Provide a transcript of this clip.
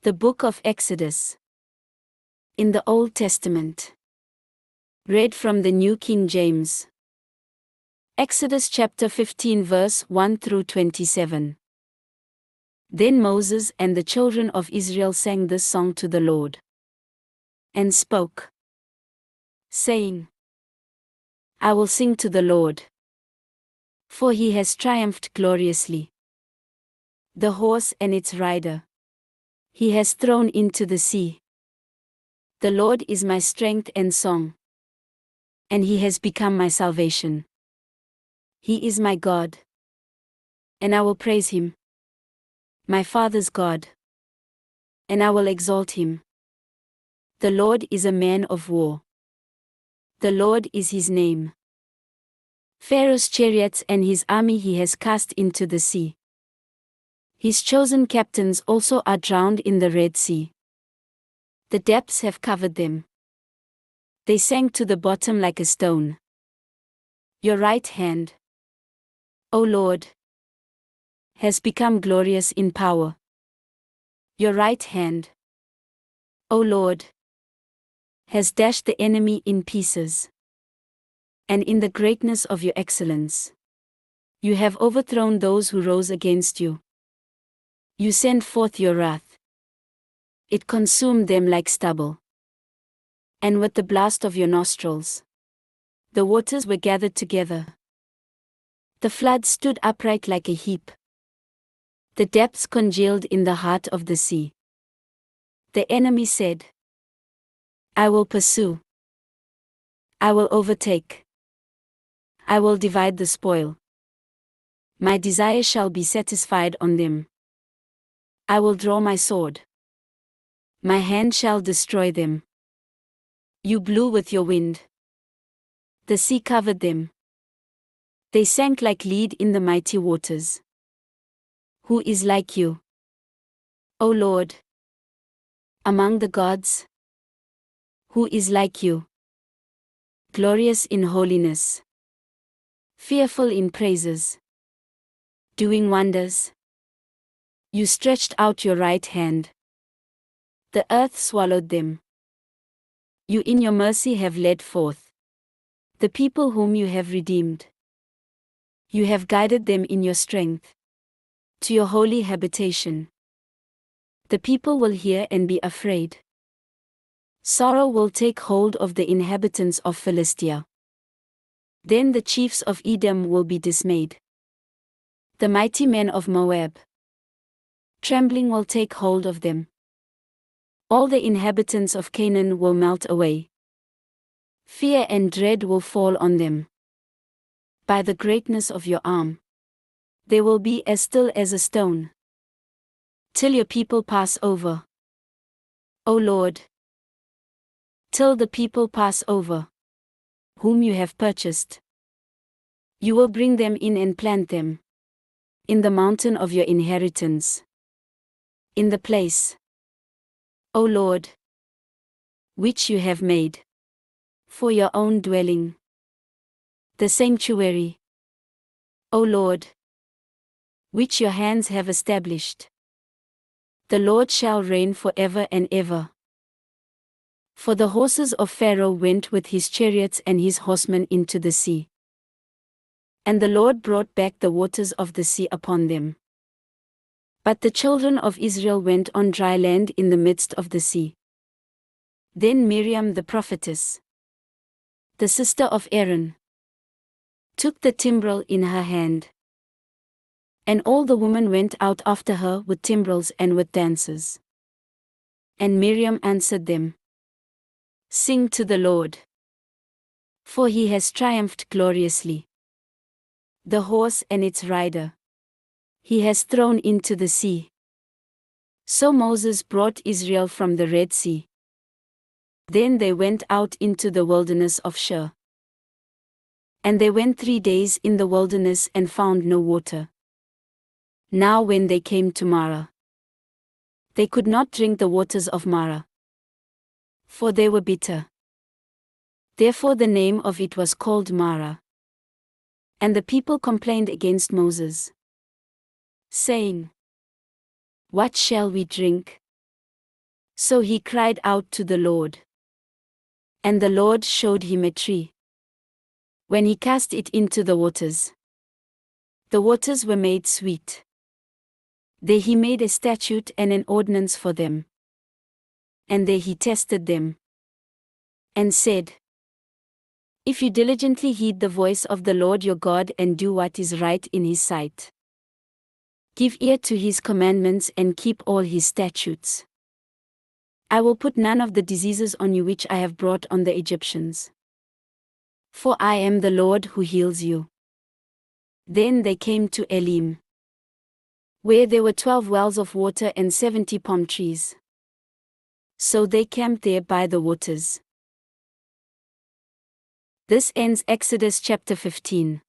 The Book of Exodus. In the Old Testament. Read from the New King James. Exodus chapter 15 verse 1 through 27. Then Moses and the children of Israel sang this song to the Lord, and spoke, saying, I will sing to the Lord, for he has triumphed gloriously. The horse and its rider he has thrown into the sea. The Lord is my strength and song, and he has become my salvation. He is my God, and I will praise him, my father's God, and I will exalt him. The Lord is a man of war. The Lord is his name. Pharaoh's chariots and his army he has cast into the sea. His chosen captains also are drowned in the Red Sea. The depths have covered them. They sank to the bottom like a stone. Your right hand, O Lord, has become glorious in power. Your right hand, O Lord, has dashed the enemy in pieces. And in the greatness of your excellence, you have overthrown those who rose against you. You sent forth your wrath. It consumed them like stubble. And with the blast of your nostrils, the waters were gathered together. The flood stood upright like a heap. The depths congealed in the heart of the sea. The enemy said, I will pursue. I will overtake. I will divide the spoil. My desire shall be satisfied on them. I will draw my sword. My hand shall destroy them. You blew with your wind. The sea covered them. They sank like lead in the mighty waters. Who is like you, O Lord, among the gods? Who is like you, glorious in holiness, fearful in praises, doing wonders? You stretched out your right hand. The earth swallowed them. You in your mercy have led forth the people whom you have redeemed. You have guided them in your strength to your holy habitation. The people will hear and be afraid. Sorrow will take hold of the inhabitants of Philistia. Then the chiefs of Edom will be dismayed. The mighty men of Moab. Trembling will take hold of them. All the inhabitants of Canaan will melt away. Fear and dread will fall on them. By the greatness of your arm, they will be as still as a stone, till your people pass over, O Lord. Till the people pass over, whom you have purchased. You will bring them in and plant them in the mountain of your inheritance, in the place, O Lord, which you have made for your own dwelling, the sanctuary, O Lord, which your hands have established. The Lord shall reign forever and ever. For the horses of Pharaoh went with his chariots and his horsemen into the sea. And the Lord brought back the waters of the sea upon them. But the children of Israel went on dry land in the midst of the sea. Then Miriam the prophetess, the sister of Aaron, took the timbrel in her hand. And all the women went out after her with timbrels and with dances. And Miriam answered them, Sing to the Lord, for he has triumphed gloriously. The horse and its rider he has thrown into the sea. So Moses brought Israel from the Red Sea. Then they went out into the wilderness of Shur. And they went 3 days in the wilderness and found no water. Now when they came to Marah, they could not drink the waters of Marah, for they were bitter. Therefore the name of it was called Marah. And the people complained against Moses, saying, What shall we drink? So he cried out to the Lord. And the Lord showed him a tree. When he cast it into the waters were made sweet. There he made a statute and an ordinance for them. And there he tested them. And said, If you diligently heed the voice of the Lord your God and do what is right in his sight, give ear to his commandments and keep all his statutes, I will put none of the diseases on you which I have brought on the Egyptians. For I am the Lord who heals you. Then they came to Elim, where there were 12 wells of water and 70 palm trees. So they camped there by the waters. This ends Exodus chapter 15.